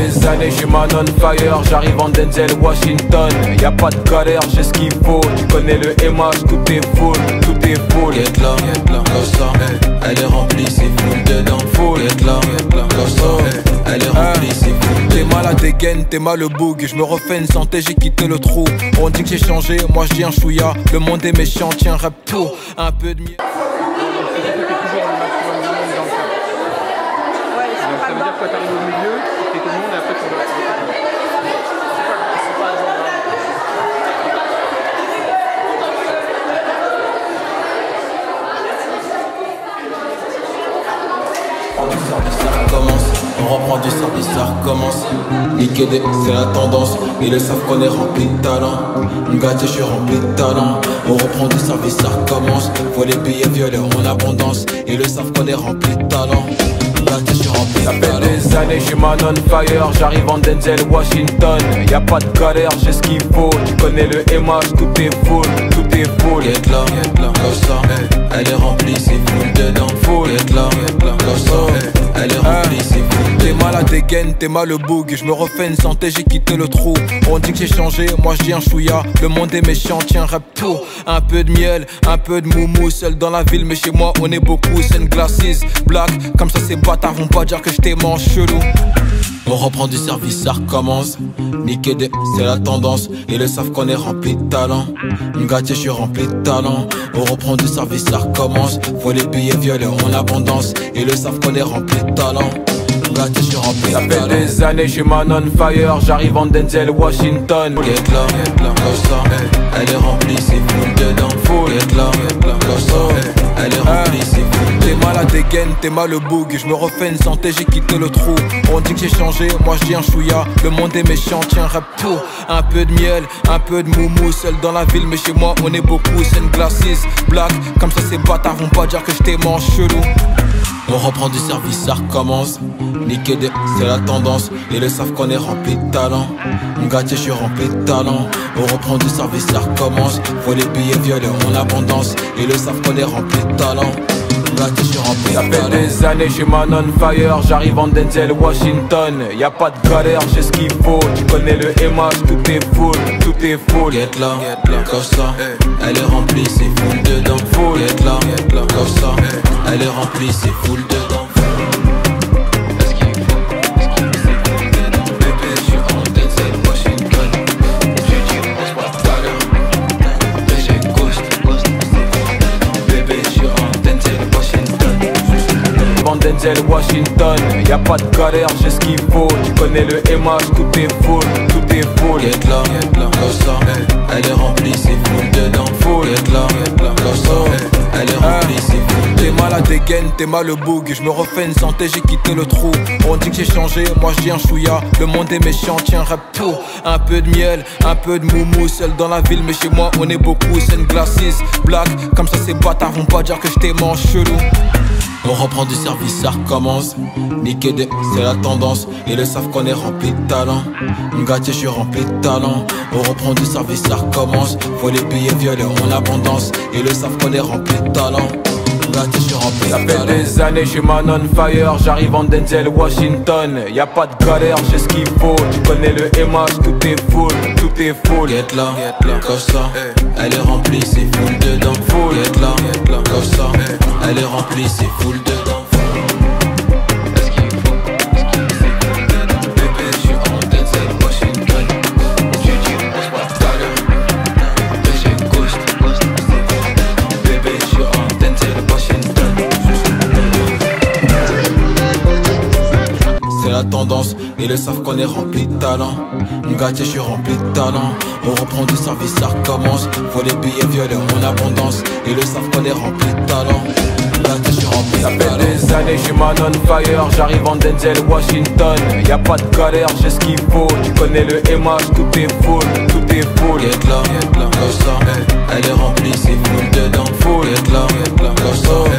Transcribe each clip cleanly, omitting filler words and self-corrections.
des années, je man on fire. J'arrive en Denzel Washington. Y'a pas de galère, j'ai ce qu'il faut. Tu connais le MH, tout est full, tout est full. Get là, comme ça, elle est remplie, c'est full dedans. Full, get là, comme ça, elle est remplie, c'est full. T'es mal à dégaine, t'es mal le boug. Je me refais une santé, j'ai quitté le trou. On dit que j'ai changé, moi je dis un chouïa. Le monde est méchant, tiens rap tout. Un peu de miel. Ça veut dire que t'arrives au milieu, t'es tout le monde et après tu vas. Ça recommence, on reprend du service, ça recommence. Niquer des, c'est la tendance. Ils le savent qu'on est rempli de talent. Gâté, je suis rempli de talent. On reprend du service, ça recommence. Faut les billets violets en abondance. Ils le savent qu'on est rempli de talent. Gâté, je suis rempli de talent. Ça fait des années, je suis man on fire. J'arrive en Denzel Washington. Y'a pas de galère, j'ai ce qu'il faut. Tu connais le MH, tout est full, tout est full. Get là, comme ça, elle est remplie, c'est full dedans. Full, get là, comme ça, elle est remplie, c'est full. T'es mal à dégaine, t'es mal le boug. Je me refais une santé, j'ai quitté le trou. On dit que j'ai changé, moi je dis un chouïa. Le monde est méchant, tiens rap tout. Un peu de miel, un peu de moumou. Seul dans la ville, mais chez moi on est beaucoup. C'est une glasses, black, comme ça ces bâtards vont pas dire que je t'aimant chelou. On reprend du service, ça recommence. Niquer des, c'est la tendance. Ils le savent qu'on est rempli de talent. Gâté, je suis rempli de talent. On reprend du service, ça recommence. Faut les billets violets en abondance. Ils le savent qu'on est rempli de talent. Gâté, je suis rempli de talent. Ça fait des années, je suis man on fire. J'arrive en Denzel Washington. Get là, comme ça, elle est remplie, c'est full dedans. Full, get là, comme ça, elle est remplie, c'est full. T'es mal à dégaine, t'es mal le boug. Je me refais une santé, j'ai quitté le trou. On dit que j'ai changé, moi je dis un chouïa. Le monde est méchant, tiens rap tout. Un peu de miel, un peu de moumou. Seul dans la ville, mais chez moi on est beaucoup. C'est une glasses, black, comme ça ces bâtards vont pas dire que je t'aimant chelou. On reprend du service, ça recommence. Niquer des, c'est la tendance. Ils le savent qu'on est rempli de talent. Gâté, je suis rempli de talent. On reprend du service, ça recommence. Faut les billets violets en abondance. Ils le savent qu'on est rempli de talent. Gâté, je suis rempli de Ça talent. fait des années, je suis man on fire. J'arrive en Denzel Washington. Y'a pas de galère, j'ai ce qu'il faut. Tu connais le MH, tout est full, tout est full. Get là, comme ça, elle est remplie, c'est full dedans. Full, get là, comme ça, elle est remplie, c'est full dedans. Bébé, je suis en Denzel Washington. Je dis, on se voit tout à l'heure. Bébé, ghost. Bébé, je suis en Denzel Washington. En Denzel Washington, y'a pas de galère, j'ai ce qu'il faut. Tu connais le MH, tout est full, tout est full. Get là, comme ça, elle est remplie, c'est full dedans. Full, get là, comme ça, elle est remplie, c'est full. T'es mal à dégaine, t'es mal le boug. Je me refais une santé, j'ai quitté le trou. On dit que j'ai changé, moi je dis un chouïa. Le monde est méchant, tiens rap tout. Un peu de miel, un peu de moumou. Seul dans la ville, mais chez moi on est beaucoup. C'est une glasses, black, comme ça ces bâtards vont pas dire que je t'aimant chelou. On reprend du service, ça recommence. Niquer des, c'est la tendance. Ils le savent qu'on est rempli de talent. Gâté, je suis rempli de talent. On reprend du service, ça recommence. Faut les billets violets en abondance. Ils le savent qu'on est rempli de talent. Gâté, je suis rempli de Ça talent. fait des années, je suis man on fire. J'arrive en Denzel Washington. Y'a pas de galère, j'ai ce qu'il faut. Tu connais le MH, tout est full, tout est full. Get là, comme ça, elle est remplie, c'est full dedans. Full, get là, comme ça, elle est remplie, c'est full dedans. Est-ce qu'il faut, bébé, je suis en Denzel Washington. Je dis, on se voit tout à l'heure. Bébé, ghost. Bébé, je suis en Denzel Washington. C'est la tendance, ils le savent qu'on est rempli de talent. Gâté, je suis rempli de talent. On reprend du service, ça recommence. Faut les billets violets en abondance. Ils le savent qu'on est rempli de talent. Gâté, je suis rempli Ça de fait talent. des années, je suis man on fire. J'arrive en Denzel Washington. Y'a pas de galère, j'ai ce qu'il faut. Tu connais le MH, tout est full, tout est full. Get là, comme ça, elle est remplie, c'est full dedans. Full, get là, comme ça,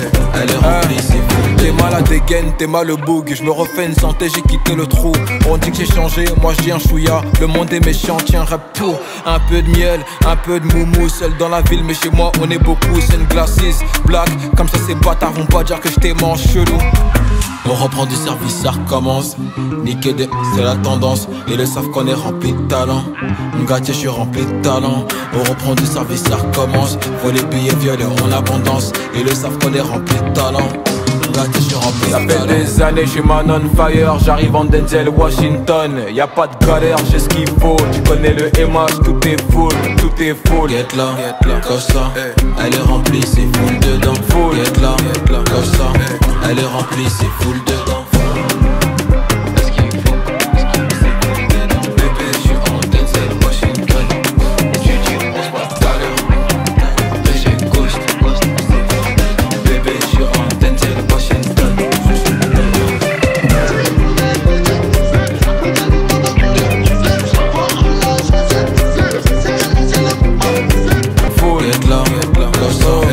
elle est remplie, c'est full. T'es mal à dégaine, t'es mal le boug. Je me refais une santé, j'ai quitté le trou. On dit que j'ai changé, moi je dis un chouïa. Le monde est méchant, tiens rap tout. Un peu de miel, un peu de moumou. Seul dans la ville, mais chez moi on est beaucoup. C'est une glacis, black, comme ça ces bâtards vont pas dire que je t'aime en chelou. On reprend du service, ça recommence. Niquer des, c'est la tendance. Ils le savent qu'on est rempli de talent. Ngati, je suis rempli de talent. On reprend du service, ça recommence. Faut les billets violets en abondance. Ils le savent qu'on est rempli de talent. Ngati, je suis rempli de talent. Ça fait des années, je suis man on fire. J'arrive en Denzel Washington. Y'a pas de galère, j'ai ce qu'il faut. Tu connais le MH, tout est full, tout est full. Get là, comme ça, elle est remplie, c'est full dedans. Full, get là, comme ça, elle est remplie, c'est full dedans. Est-ce qu'il faut, bébé, je suis en Denzel Washington. Tu dis, on se voit tout à l'heure. Péché ghost, bébé, je suis en Denzel Washington. Full, Get là, comme ça,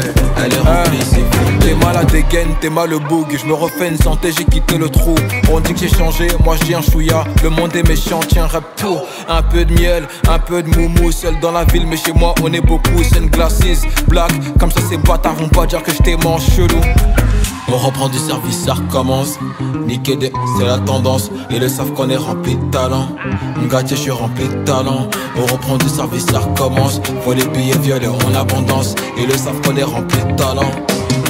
elle est remplie, c'est full. t'es mal à dégaine, t'es mal le boug. Je me refais une santé, j'ai quitté le trou. On dit que j'ai changé, moi je dis un chouïa. Le monde est méchant, tiens rap tout. Un peu de miel, un peu de moumou. Seul dans la ville, mais chez moi on est beaucoup. C'est une glacis, black, comme ça ces bâtards vont pas dire que je t'aime en chelou. On reprend du service, ça recommence. Niquer des, c'est la tendance. Ils le savent qu'on est rempli de talent. Ngati, je suis rempli de talent. On reprend du service, ça recommence. Faut les billets violets en abondance. Ils le savent qu'on est rempli de talent.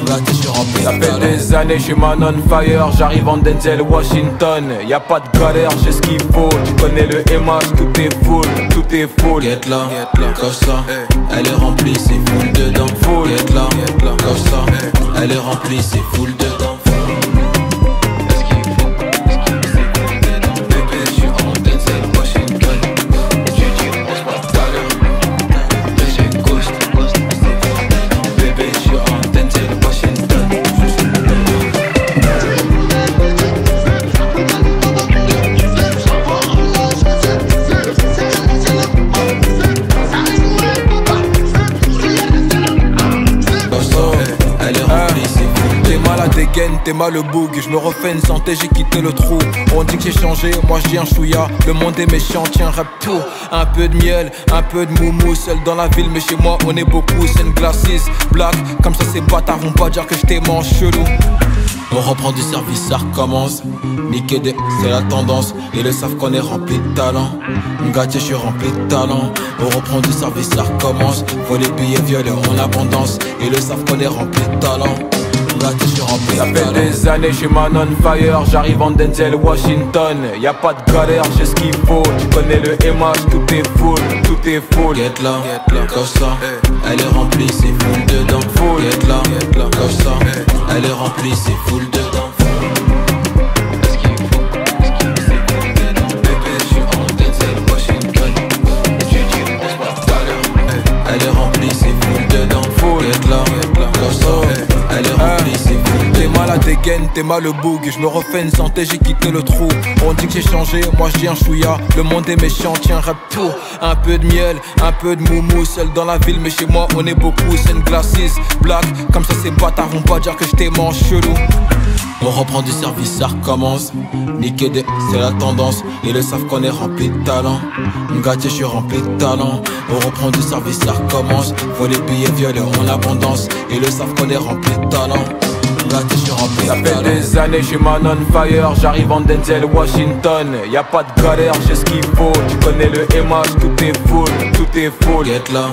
Ngati, je suis rempli Ça de fait talent. des années, je suis man on fire. J'arrive en Denzel Washington. Y'a pas de galère, j'ai ce qu'il faut. Tu connais le MH, tout est full, tout est full. Get là, comme ça, elle est remplie, c'est full dedans. Full. Get là, comme ça, elle est remplie, c'est full dedans. Est-ce qu'il faut, bébé, je suis en Denzel Washington. Tu dis, on se voit tout à l'heure. Péché ghost, bébé, je suis en Denzel Washington. Elle est remplie, c'est full. T'es mal à dégaine, t'es mal le boug. Je me refais une santé, j'ai quitté le trou. On dit que j'ai changé, moi je dis un chouïa. Le monde est méchant, tiens rap tout. Un peu de miel, un peu de moumou. Seul dans la ville, mais chez moi on est beaucoup. C'est une glacis, black, comme ça ces bâtards vont pas dire que je t'aime en chelou. On reprend du service, ça recommence. Niquer des, c'est la tendance. Ils le savent qu'on est rempli de talent. Ngati, je suis rempli de talent. On reprend du service, ça recommence. Faut les billets violets en abondance. Ils le savent qu'on est rempli de talent. Ngati, je suis rempli Ça de fait talent. des années, je suis man on fire. J'arrive en Denzel Washington. Y'a pas de galère, j'ai ce qu'il faut. Tu connais le MH, tout est full, tout est full. Get là, comme ça, elle est remplie, c'est full dedans. Full. Get là, comme ça, elle est remplie, c'est full dedans. Est-ce qu'il faut, bébé, je suis en Denzel Washington. Tu dis, on se voit tout à l'heure. Elle est remplie, c'est full dedans. Full. Get là, comme ça, elle est remplie, c'est full T'es dedans. mal à dégaine, t'es mal le boug. Je me refais une santé, j'ai quitté le trou. On dit que j'ai changé, moi je dis un chouïa. Le monde est méchant, tiens rap tout. Un peu de miel, un peu de moumou. Seul dans la ville, mais chez moi on est beaucoup. C'est une glacis, black, comme ça ces bâtards vont pas dire que je t'aime en chelou. On reprend du service, ça recommence. Niquer des, c'est la tendance. Ils le savent qu'on est rempli de talent. Ngati, je suis rempli de talent. On reprend du service, ça recommence. Faut les billets violets en abondance. Ils le savent qu'on est rempli de talent. Ngati, je suis rempli Ça de fait talent. des années, je suis man on fire. J'arrive en Denzel Washington. Y'a pas de galère, j'ai ce qu'il faut. Tu connais le MH, tout est full, tout est full. Get là,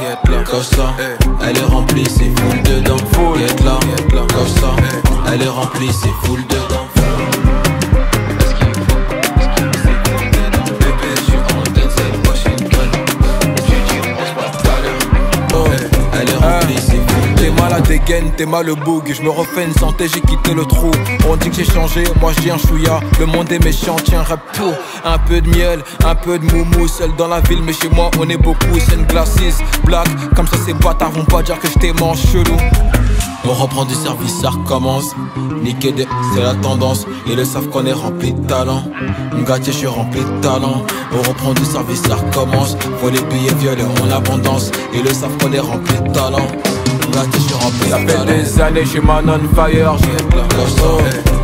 comme ça, elle est remplie, c'est full dedans. Full. Get là, comme ça, elle est remplie, c'est full dedans. Est-ce qu'il faut, bébé, je suis en Denzel Washington. Tu dis, on se voit tout à l'heure. Elle est remplie, c'est full T'es dedans. mal à dégaine, t'es mal le boug. Je me refais une santé, j'ai quitté le trou. On dit que j'ai changé, moi je dis un chouïa. Le monde est méchant, tiens rap tout. Un peu de miel, un peu de moumou. Seul dans la ville, mais chez moi on est beaucoup. C'est une glacis, black, comme ça ces bâtards vont pas dire que je t'aime en chelou. On reprend du service, ça recommence. Niquer des, c'est la tendance. Ils le savent qu'on est rempli de talent. Ngati, je suis rempli de talent. On reprend du service, ça recommence. Faut les billets violets en abondance. Ils le savent qu'on est rempli de talent. Gâté, je suis rempli. Ça fait des années, j'ai man on fire.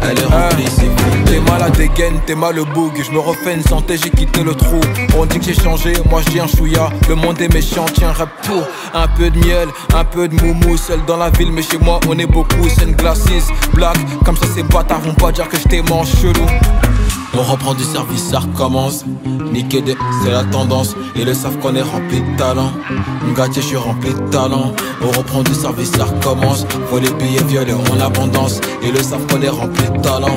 Elle est remplie, c'est fou. T'es mal à dégaine, t'es mal au boug. Je me refais une santé, j'ai quitté le trou. On dit que j'ai changé, moi je dis un chouïa. Le monde est méchant, tiens rap tout. Un peu de miel, un peu de moumou. Seul dans la ville, mais chez moi on est beaucoup. C'est une glasses, black. Comme ça ces bâtards vont pas dire que je t'ai mangé chelou. On reprend du service, ça recommence. Niquer des, c'est la tendance. Ils le savent qu'on est rempli de talent. Gâté, je suis rempli de talent. On reprend du service, ça recommence. Faut les billets violets en abondance. Ils le savent qu'on est rempli de talent.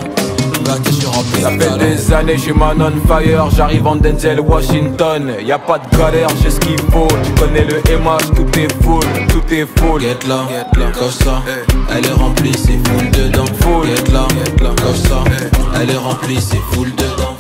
Gâté, je suis rempli de talent. Ça fait des années, j'ai man on fire. J'arrive en Denzel Washington. Y'a pas de galère, j'ai ce qu'il faut. Tu connais le MH, tout est full, tout est full. Get là, comme ça. Elle est remplie, c'est full dedans. Full, get là, comme ça. Elle est remplie, c'est full dedans.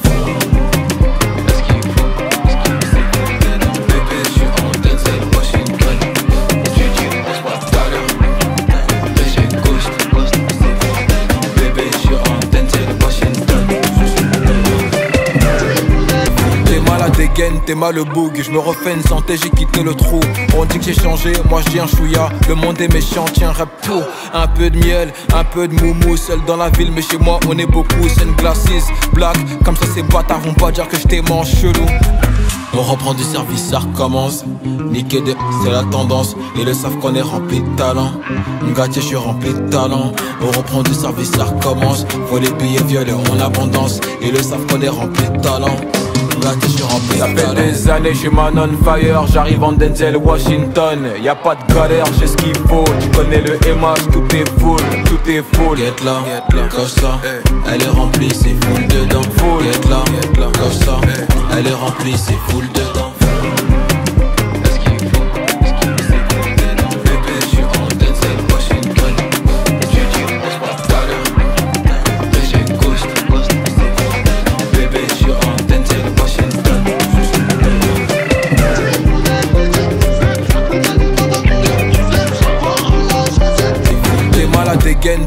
T'es mal au boug, je me refais une santé, j'ai quitté le trou. On dit que j'ai changé, moi je dis un chouïa. Le monde est méchant, tiens rap tout. Un peu de miel, un peu de moumou. Seul dans la ville, mais chez moi on est beaucoup. C'est une glasses, black. Comme ça ces bâtards vont pas dire que je t'ai mangé chelou. On reprend du service, ça recommence. Niquer des, c'est la tendance. Ils le savent qu'on est rempli de talent. Gâté, je suis rempli de talent. On reprend du service, ça recommence. Faut les billets violets en abondance. Ils le savent qu'on est rempli de talent. Gâté, je suis rempli de talent. Ça fait des années, j'ai man on fire. J'arrive en Denzel Washington. Y'a pas de galère, j'ai ce qu'il faut. Tu connais le MH, tout est full, tout est full. Get là, comme ça. Elle est remplie, c'est full dedans. Full, get là, comme ça. Elle est remplie, c'est full dedans.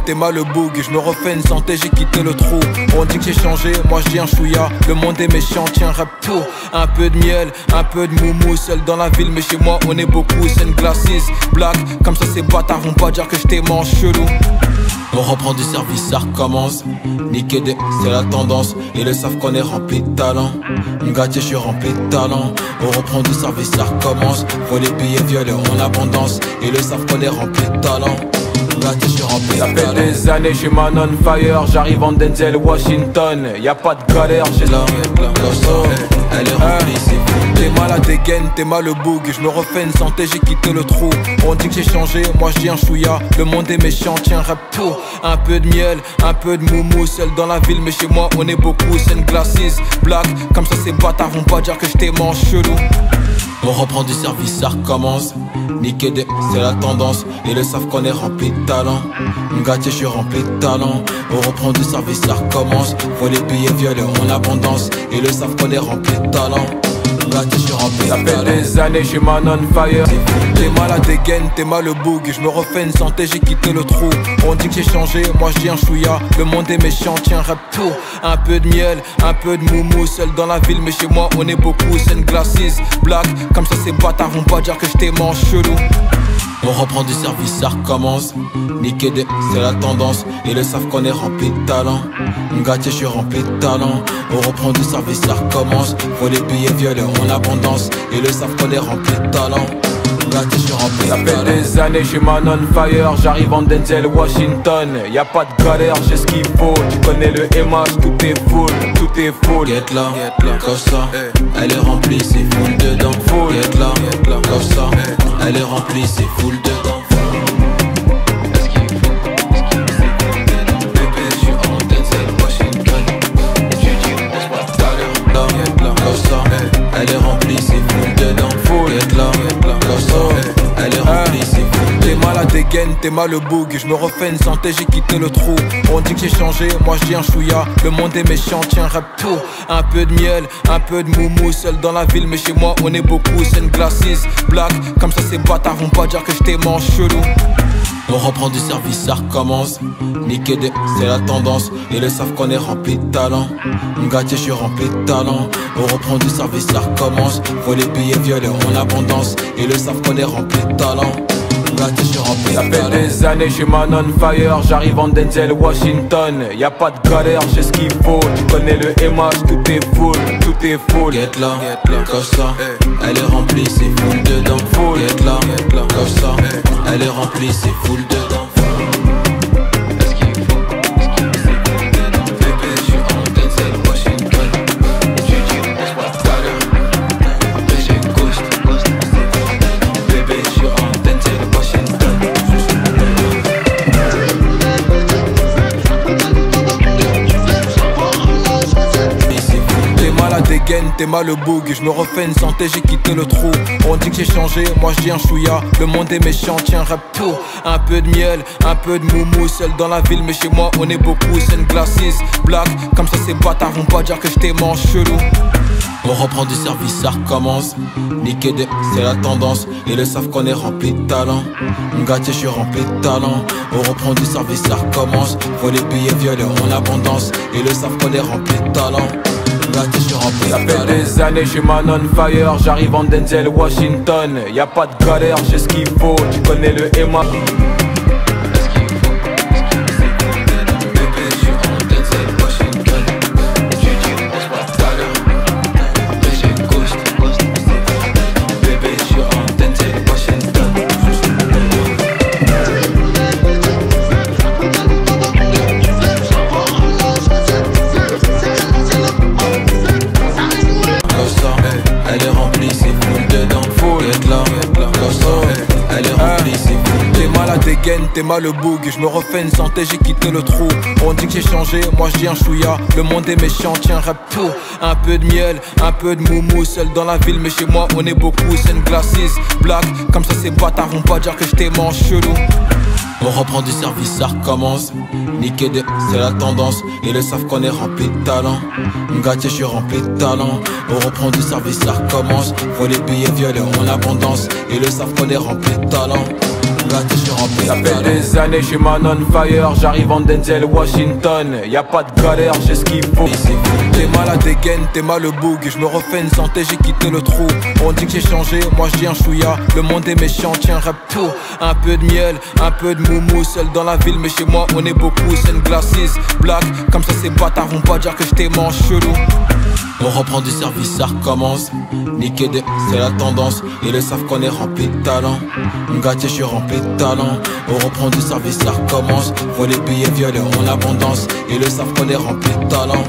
T'es mal au boug, je me refais une santé, j'ai quitté le trou. On dit que j'ai changé, moi je dis un chouïa. Le monde est méchant, tiens rap tout. Un peu de miel, un peu de moumou. Seul dans la ville, mais chez moi on est beaucoup. C'est une glasses, black. Comme ça ces bâtards vont pas dire que je t'ai mangé chelou. On reprend du service, ça recommence. Niquer des, c'est la tendance. Ils le savent qu'on est rempli de talent. Gâté, je suis rempli de talent. On reprend du service, ça recommence. Faut les billets violets en abondance. Ils le savent qu'on est rempli de talent. Gâté, je suis rempli de talent. Ça fait des années, j'ai man on fire. J'arrive en Denzel Washington. Y'a pas de galère, j'ai là, elle est remplie, c'est fou. T'es mal à dégaine, t'es mal au boug. Je me refais une santé, j'ai quitté le trou. On dit que j'ai changé, moi je dis un chouïa. Le monde est méchant, tiens rap tout. Un peu de miel, un peu de moumou. Seul dans la ville, mais chez moi on est beaucoup. C'est une glasses, black. Comme ça ces bâtards vont pas dire que je t'ai mangé chelou. On reprend du service, ça recommence. Niquer des, c'est la tendance. Ils le savent qu'on est rempli de talent. Gâté, je suis rempli de talent. On reprend du service, ça recommence. Faut les billets violets en abondance. Ils le savent qu'on est rempli de talent. Gâté, je suis rempli de talent. Ça fait des années, j'ai man on fire. T'es mal à dégaine, t'es mal au boug. Je me refais une santé, j'ai quitté le trou. On dit que j'ai changé, moi je dis un chouïa. Le monde est méchant, tiens rap tout. Un peu de miel, un peu de moumou. Seul dans la ville, mais chez moi on est beaucoup. C'est une glasses, black. Comme ça ces bâtards vont pas dire que je t'ai mangé chelou. On reprend du service, ça recommence. Niquer des, c'est la tendance. Ils le savent qu'on est rempli de talent. Gâté, je suis rempli de talent. On reprend du service, ça recommence. Faut les billets violets en abondance. Ils le savent qu'on est rempli de talent. Gâté, je suis rempli de talent. Ça fait des années, j'ai man on fire. J'arrive en Denzel Washington. Y'a pas de galère, j'ai ce qu'il faut. Tu connais le MH, tout est full, tout est full. Get là, comme ça. Elle est remplie, c'est full dedans. Full, get là, comme ça. Elle est remplie, c'est full dedans. Elle est remplie, c'est full dedans. Full, get là, comme ça. Elle est remplie, c'est full. T'es mal à dégaine, t'es mal au boug. Je me refais une santé, j'ai quitté le trou. On dit que j'ai changé, moi je dis un chouïa. Le monde est méchant, tiens rap tout. Un peu de miel, un peu de moumou. Seul dans la ville, mais chez moi on est beaucoup. C'est une glasses, black. Comme ça ces bâtards vont pas dire que je t'ai mangé chelou. On reprend du service, ça recommence. Niquer des, c'est la tendance. Ils le savent qu'on est rempli de talent. Gâté, je suis rempli de talent. On reprend du service, ça recommence. Faut les billets violets en abondance. Ils le savent qu'on est rempli de talent. Gâté, je suis rempli. Ça fait des années, je suis man on fire. J'arrive en Denzel Washington. Y'a pas de galère, j'ai ce qu'il faut. Tu connais le MH, tout est full, tout est full. Get là, comme ça, elle est remplie, c'est full dedans. Full, get là, comme ça, elle est remplie, c'est full dedans. T'es mal le boug, je me refais une santé, j'ai quitté le trou. On dit que j'ai changé, moi je dis un chouïa. Le monde est méchant, tiens rap tout. Un peu de miel, un peu de moumou. Seul dans la ville, mais chez moi on est beaucoup. C'est une glasses, black, comme ça ces bâtards vont pas dire que je t'ai mange chelou. On reprend du service, ça recommence. Niquer des, c'est la tendance. Ils le savent qu'on est rempli de talent. Gâté, je suis rempli de talent. On reprend du service, ça recommence. Faut les billets violets en abondance. Ils le savent qu'on est rempli de talent. Gâté, je suis rempli de talent. Ça fait des années, je suis man on fire. J'arrive en Denzel Washington. Y'a pas de galère, j'ai ce qu'il faut. Tu connais le MA. T'es mal le boug, je me refais une santé, j'ai quitté le trou. On dit que j'ai changé, moi je dis un chouïa. Le monde est méchant, tiens rap tout. Un peu de miel, un peu de moumou. Seul dans la ville, mais chez moi on est beaucoup. C'est une glasses, black, comme ça ces bâtards vont pas dire que je t'ai mange chelou. On reprend du service, ça recommence. Niquer des, c'est la tendance. Ils le savent qu'on est rempli de talent. Gâté, je suis rempli de talent. On reprend du service, ça recommence. Faut les billets violets en abondance. Ils le savent qu'on est rempli de talent. Gâté, je suis rempli de talent. Ça fait des années, je suis man on fire. J'arrive en Denzel Washington. Y'a pas de galère, j'ai ce qu'il faut. T'es mal à dégaine, t'es mal le boug. Je me refais une santé, j'ai quitté le trou. On dit que j'ai changé, moi je dis un chouïa. Le monde est méchant, tiens rap tout. Un peu de miel, un peu de moumou. Seul dans la ville, mais chez moi on est beaucoup. C'est une glasses, black, comme ça ces bâtards vont pas dire que je t'ai mange chelou. On reprend du service, ça recommence. Niquer des, c'est la tendance. Ils le savent qu'on est rempli de talent. Gâté, je suis rempli de talent. On reprend du service, ça recommence. Faut les billets violets en abondance. Ils le savent qu'on est rempli de talent.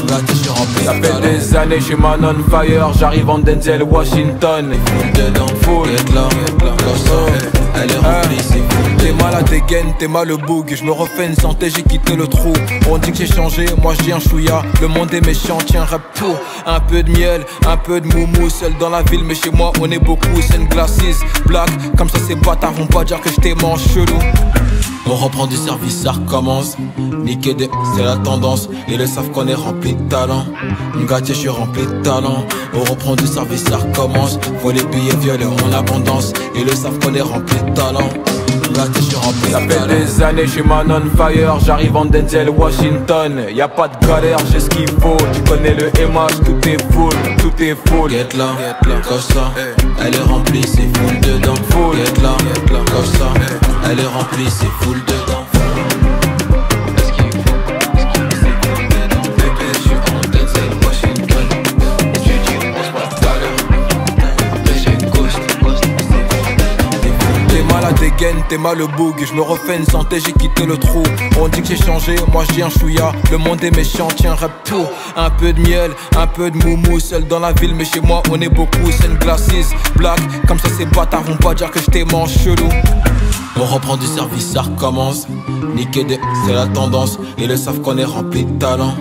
Gâté, je suis rempli de talent. Ça fait des années, je suis man on fire. J'arrive en Denzel Washington. Full dedans, full, get là, comme ça, elle est remplie, c'est full. T'es mal à dégaine, t'es mal le boug. Je me refais une santé, j'ai quitté le trou. On dit que j'ai changé, moi je dis un chouïa. Le monde est méchant, tiens rap tout. Un peu de miel, un peu de moumou. Seul dans la ville, mais chez moi on est beaucoup. C'est une glasses, black, comme ça ces bâtards vont pas dire que je t'ai mange chelou. On reprend du service, ça recommence. Niquer des, c'est la tendance. Ils le savent qu'on est rempli de talent. Gâté, je suis rempli de talent. On reprend du service, ça recommence. Faut les billets violets en abondance. Ils le savent qu'on est rempli de talent. Gâté, je suis rempli de talent. Ça fait des années, je suis man on fire. J'arrive en Denzel Washington. Y'a pas de galère, j'ai ce qu'il faut. Tu connais le MH, tout est full, tout est full. Get là, comme ça, elle est remplie, c'est full dedans. Full, get là, comme ça, elle est remplie, c'est full dedans. T'es mal le boug, je me refais une santé, j'ai quitté le trou. On dit que j'ai changé, moi je dis un chouïa. Le monde est méchant, tiens rap tout. Un peu de miel, un peu de moumou. Seul dans la ville, mais chez moi on est beaucoup. C'est une glasses, black, comme ça ces bâtards vont pas dire que je t'ai mange chelou. On reprend du service, ça recommence. Niquer des, c'est la tendance. Ils le savent qu'on est rempli de talent.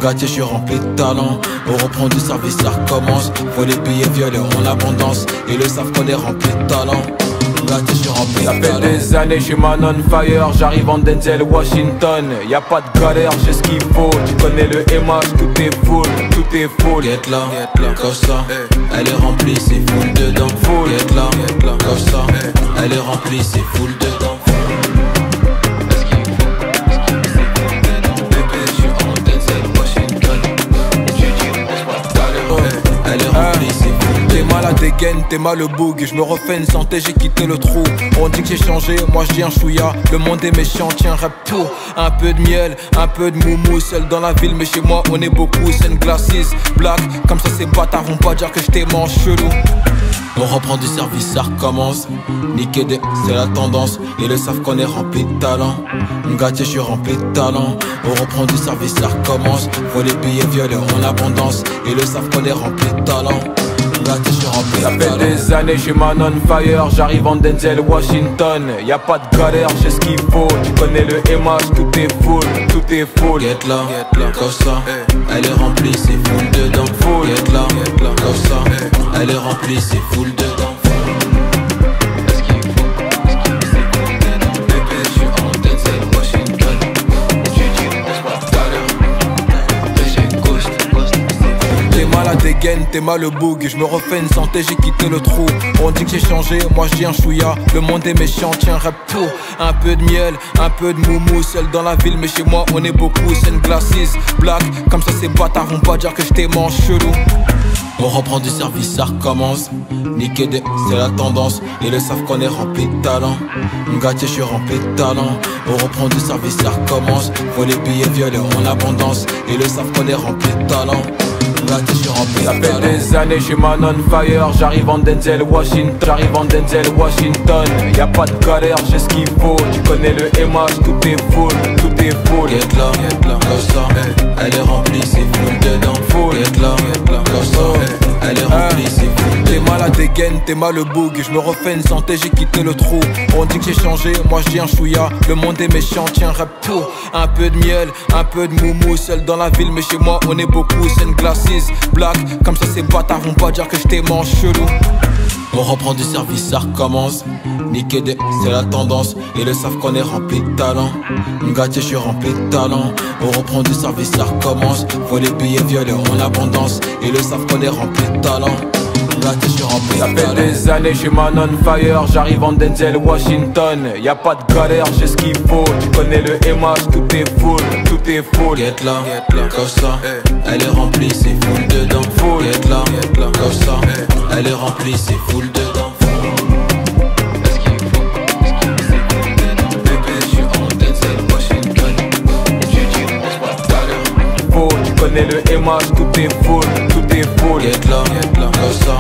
Gâté, je suis rempli de talent. On reprend du service, ça recommence. Faut les billets violets en abondance. Ils le savent qu'on est rempli de talent. Gâté, je suis rempli de talent. Ça fait des années, je suis man on fire. J'arrive en Denzel Washington. Y'a pas de galère, j'ai ce qu'il faut. Tu connais le MH, tout est full, tout est full. Get là, comme ça, elle est remplie, c'est full dedans. Full, get là, comme ça, elle est remplie, c'est full dedans. T'es mal à dégaine, t'es mal le boug. Je me refais une santé, j'ai quitté le trou. On dit que j'ai changé, moi je dis un chouïa. Le monde est méchant, tiens rap pour. Un peu de miel, un peu de moumou. Seul dans la ville, mais chez moi on est beaucoup. C'est une glasses, black, comme ça ces bâtards vont pas dire que je t'aime en chelou. On reprend du service, ça recommence. Niquer des, c'est la tendance. Ils le savent qu'on est rempli de talent. Ngati, je suis rempli de talent. On reprend du service, ça recommence. Faut les billets violets en abondance. Ils le savent qu'on est rempli de talent. Ngati, je suis rempli de talent. Ça fait des années, j'ai man on fire. J'arrive en Denzel Washington. Y'a pas de galère, j'ai ce qu'il faut. Tu connais le MH, tout est full, tout est full. Get là, comme ça. Elle est remplie, c'est full dedans. Full, get là, comme ça. Elle est remplie, c'est full dedans. Dégaine, t'es mal le boug. Je me refais une santé, j'ai quitté le trou. On dit que j'ai changé, moi je dis un chouïa. Le monde est méchant, tiens rap pour. Un peu de miel, un peu de moumou. Seul dans la ville, mais chez moi on est beaucoup. C'est une glasses, black, comme ça ces bâtards vont pas dire que je t'aime en chelou. On reprend du service, ça recommence. Niquer des, c'est la tendance. Ils le savent qu'on est rempli de talent. Ngati, je suis rempli de talent. On reprend du service, ça recommence. Faut les billets violets en abondance. Ils le savent qu'on est rempli de talent. Ça fait des années, j'ai man on fire. J'arrive en Denzel Washington. J'arrive en Denzel Washington. Y'a pas de galère, j'ai ce qu'il faut. Tu connais le MH, tout est full, tout est full. Get là, comme ça. Elle est remplie, c'est full dedans. Full, get là, comme ça. Elle est remplie, c'est full. T'es malade, dégaine, t'es mal le boug. Je me refais une santé, j'ai quitté le trou. On dit que j'ai changé, moi je dis un chouïa. Le monde est méchant, tiens rap pour. Un peu de miel, un peu de moumou. Seul dans la ville, mais chez moi on est beaucoup. C'est une glasses, black, comme ça ces bâtards vont pas dire que je t'aime en chelou. On reprend du service, ça recommence. Niquer des, c'est la tendance. Ils le savent qu'on est rempli de talent. Ngati, je suis rempli de talent. On reprend du service, ça recommence. Faut les billets violets en abondance. Ils le savent qu'on est rempli de talent. Ngati, je suis rempli de talent. Ça fait des années, j'ai man on fire. J'arrive en Denzel Washington. Y'a pas de galère, j'ai ce qu'il faut. Tu connais le MH, tout est full, tout est full. Get là, comme ça. Elle est remplie, c'est full dedans. Full, get là, comme ça. Elle est remplie, c'est full dedans. Tu connais le MH, tout est full, tout est full. Get là, comme ça.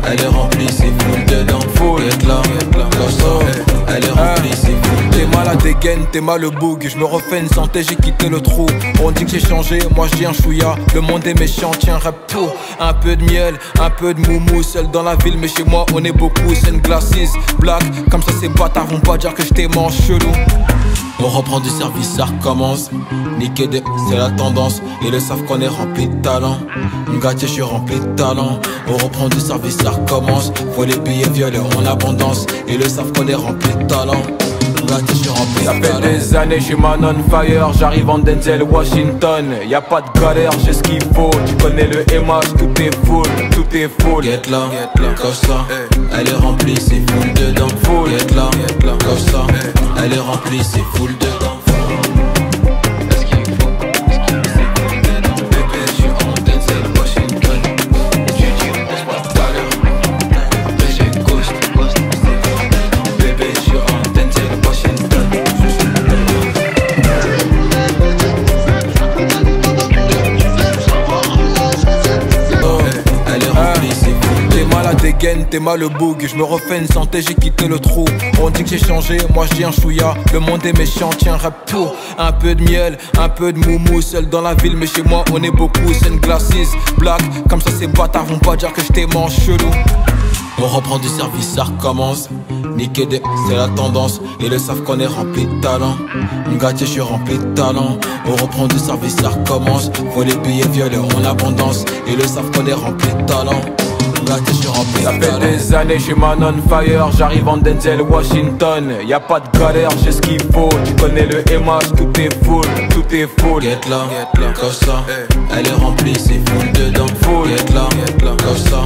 Elle est remplie, c'est full dedans. Full, get là, comme ça. Elle est remplie, c'est full. T'es malade, dégaine, t'es mal le boug. Je me refais une santé, j'ai quitté le trou. On dit que j'ai changé, moi je dis un chouïa. Le monde est méchant, tiens rap pour. Un peu de miel, un peu de moumou. Seul dans la ville, mais chez moi on est beaucoup. C'est une glasses, black, comme ça ces bâtards vont pas dire que je t'aime en chelou. On reprend du service, ça recommence. Niquer des, c'est la tendance. Ils le savent qu'on est rempli de talent. Ngati, je suis rempli de talent. On reprend du service, ça recommence. Faut les billets violets en abondance. Ils le savent qu'on est rempli de talent. Ngati, je suis rempli de talent. Ça fait des années, j'ai man on fire. J'arrive en Denzel Washington. Y'a pas de galère, j'ai ce qu'il faut. Tu connais le MH, tout est full, tout est full. Get là, comme ça. Elle est remplie, c'est full dedans. Full, get là, comme ça. Elle est remplie, c'est full dedans. T'es mal le boug, je me refais une santé, j'ai quitté le trou. On dit que j'ai changé, moi je dis un chouïa. Le monde est méchant, tiens rap pour. Un peu de miel, un peu de moumou. Seul dans la ville, mais chez moi on est beaucoup. C'est une glasses, black, comme ça ces bâtards vont pas dire que je t'aime en chelou. On reprend du service, ça recommence. Niquer des, c'est la tendance. Ils le savent qu'on est rempli de talent. Ngati, je suis rempli de talent. On reprend du service, ça recommence. Faut les billets violets en abondance. Ils le savent qu'on est rempli de talent. Ça fait des années, j'ai man on fire. J'arrive en Denzel Washington. Y'a pas de galère, j'ai ce qu'il faut. Tu connais le MH, tout est full, tout est full. Get là, comme ça. Elle est remplie, c'est full dedans. Full, get là, comme ça.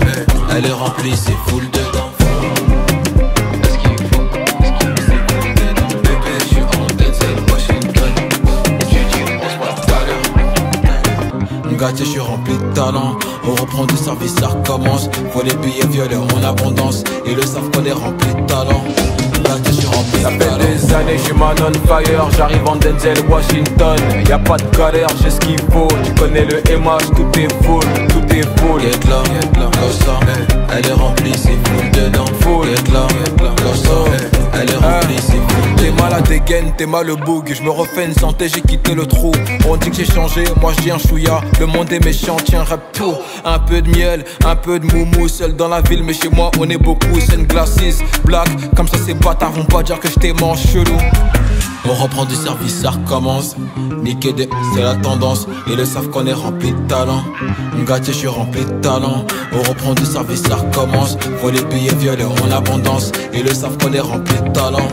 Elle est remplie, c'est full dedans. Ngati, je suis rempli de talent. On reprend du service, ça recommence. Faut les billets violets en abondance. Ils le savent qu'on est rempli de talent. Là je suis rempli de talent. Ça fait des années, je suis man on fire. J'arrive en Denzel Washington. Y'a pas de galère, j'ai ce qu'il faut. Tu connais le MH, tout est full, tout est full. Get là, comme ça, elle est remplie, c'est full dedans. Full, get là, comme ça, elle est remplie, c'est full. T'es mal à dégaine, t'es mal le boug. Je me refais une santé, j'ai quitté le trou. On dit que j'ai changé, moi je dis un chouïa. Le monde est méchant, tiens rap tout. Un peu de miel, un peu de moumou. Seul dans la ville, mais chez moi on est beaucoup. C'est une glasses, black, comme ça ces bâtards vont pas dire que je t'aimant chelou. On reprend du service, ça recommence. Niquer des, c'est la tendance. Ils le savent qu'on est rempli de talent. Ngati, je suis rempli de talent. On reprend du service, ça recommence. Faut les billets violets en abondance. Ils le savent qu'on est rempli de talent.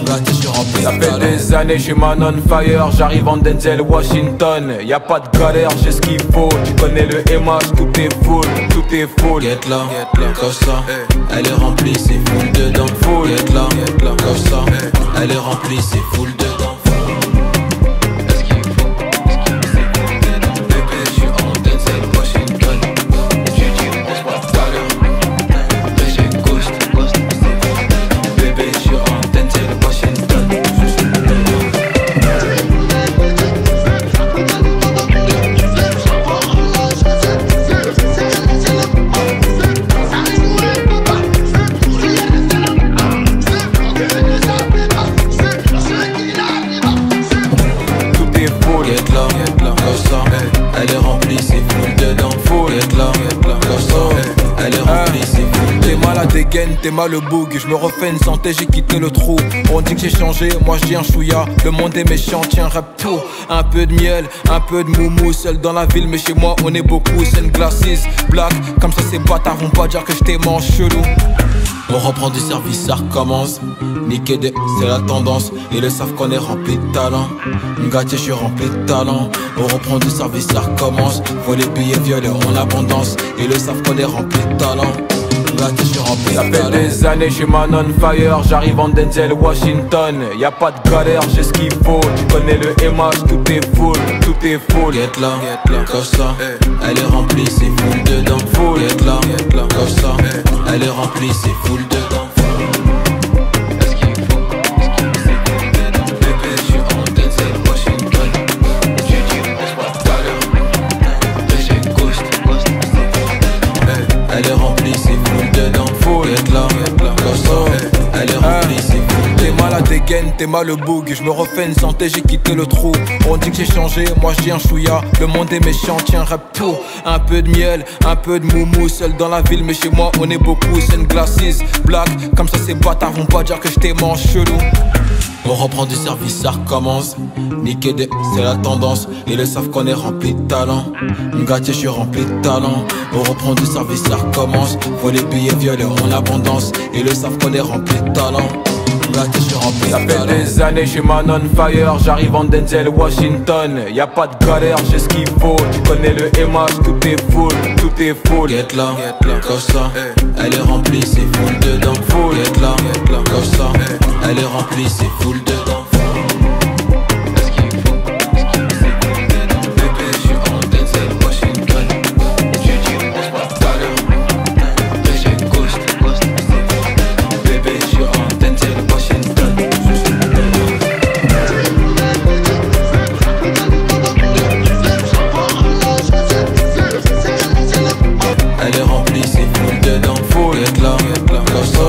Ngati, je suis rempli de talent. Ça fait des années, je suis man on fire. J'arrive en Denzel Washington. Y'a pas de galère, j'ai ce qu'il faut. Tu connais le MH, tout est full, tout est full. Get là, comme ça, elle est remplie, c'est full dedans. Full, get là, comme ça, elle est remplie, c'est full dedans. Elle est remplie, c'est full dedans. Full, get là, comme ça, elle est remplie, c'est full. T'es mal à dégaine, t'es mal le boug. Je me refais une santé, j'ai quitté le trou. On dit que j'ai changé, moi je dis un chouïa. Le monde est méchant, tiens rap tout. Un peu de miel, un peu de moumou. Seul dans la ville, mais chez moi on est beaucoup. C'est une glasses, black, comme ça ces bâtards vont pas dire que je t'aimant chelou. On reprend du service, ça recommence. Niquer des, c'est la tendance. Ils le savent qu'on est rempli de talent. Ngati, je suis rempli de talent. On reprend du service, ça recommence. Faut les billets violets en abondance. Ils le savent qu'on est rempli de talent. Ngati, je suis rempli de talent. Ça fait des années, je suis man on fire. J'arrive en Denzel Washington. Y'a pas de galère, j'ai ce qu'il faut. Tu connais le MH, tout est full, tout est full. Get là, comme ça, elle est remplie, c'est full dedans. Full, get là, comme ça, elle est remplie, c'est full dedans. Elle est remplie, c'est full dedans. Full, get là, comme ça, elle est remplie, c'est full. T'es mal à dégaine, t'es mal le boug. Je me refais une santé, j'ai quitté le trou. On dit que j'ai changé, moi je dis un chouïa. Le monde est méchant, tiens rap tout. Un peu de miel, un peu de moumou. Seul dans la ville, mais chez moi on est beaucoup. C'est une glasses, black, comme ça ces bâtards vont pas dire que je t'aimant chelou. On reprend du service, ça recommence. Niquer des, c'est la tendance. Ils le savent qu'on est rempli de talent. Ngati, je suis rempli de talent. On reprend du service, ça recommence. Faut les billets violets en abondance. Ils le savent qu'on est rempli de talent. Ngati, je suis rempli de talent. Ça talent. fait des années, je suis man on fire. J'arrive en Denzel Washington. Y'a pas de galère, j'ai ce qu'il faut. Tu connais le MH, tout est full, tout est full. Get là, comme ça, elle est remplie, c'est full dedans. Full, get là, comme ça, elle est remplie, c'est full dedans. Elle est remplie, c'est full dedans. Full, get là, comme ça,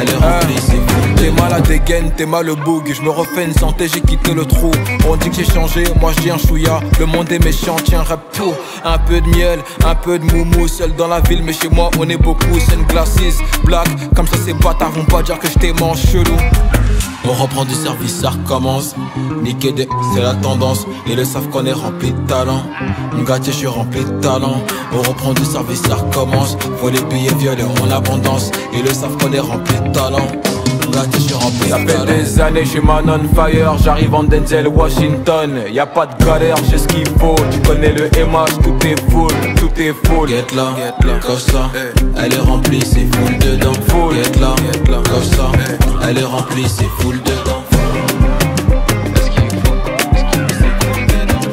elle est remplie, c'est full. T'es mal à dégaine, t'es mal le boug. Je me refais une santé, j'ai quitté le trou. On dit que j'ai changé, moi je dis un chouïa. Le monde est méchant, tiens rap tout. Un peu de miel, un peu de moumou. Seul dans la ville, mais chez moi on est beaucoup. C'est une glasses, black, comme ça ces bâtards vont pas dire que je t'aimant chelou. On reprend du service, ça recommence. Niquer des, c'est la tendance. Ils le savent qu'on est rempli de talent. Ngati, je suis rempli de talent. On reprend du service, ça recommence. Faut les billets violets en abondance. Ils le savent qu'on est rempli de talent. Ngati, je suis rempli de Ça fait talent. des années, je suis man on fire. J'arrive en Denzel Washington. Y'a pas de galère, j'ai ce qu'il faut. Tu connais le MH, tout est full, tout est full. Get là, comme ça, elle est remplie, c'est full dedans. Full, get là, comme ça, elle est remplie, c'est full dedans.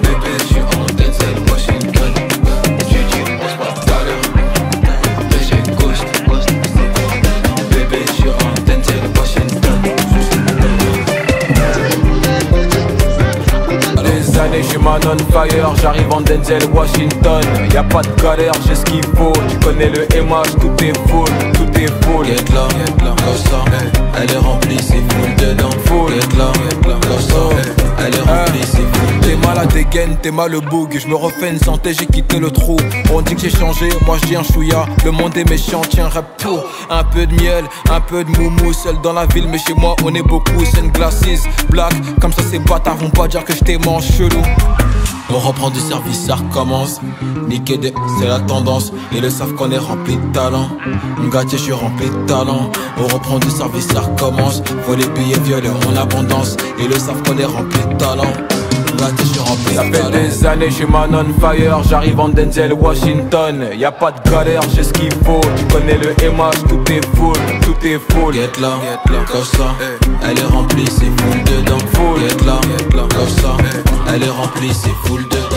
Bébé, je suis en Denzel Washington. j'suis man on fire, j'arrive en Denzel Washington. Y'a pas de galère, j'ai ce qu'il faut. Tu connais le MH, tout est full, tout est full. Get là, comme ça, elle est remplie, c'est full dedans. Full. Get là, comme ça, elle est remplie, c'est full T'es dedans. mal à dégaine, t'es mal le boug. Je me refais une santé, j'ai quitté le trou. On dit que j'ai changé, moi je dis un chouïa. Le monde est méchant, tiens rap tout. Un peu de miel, un peu de moumou. Seul dans la ville, mais chez moi on est beaucoup. C'est une glasses, black, comme ça ces bâtards vont pas dire que je t'ai mangé chelou. On reprend du service, ça recommence. Niquer des, c'est la tendance. Ils le savent qu'on est rempli de talent. M'gâtier, je suis rempli de talent. On reprend du service, ça recommence. Faut les billets violets en abondance. Ils le savent qu'on est rempli de talent. M'gâtier, je suis rempli de Ça talent. fait des années, j'suis man on fire. J'arrive en Denzel Washington. Y'a pas de galère, j'ai ce qu'il faut. Tu connais le MH, tout est full, tout est full. Get là, comme ça, elle est remplie, c'est full dedans. Full. Get là, comme ça, elle est remplie, c'est full dedans.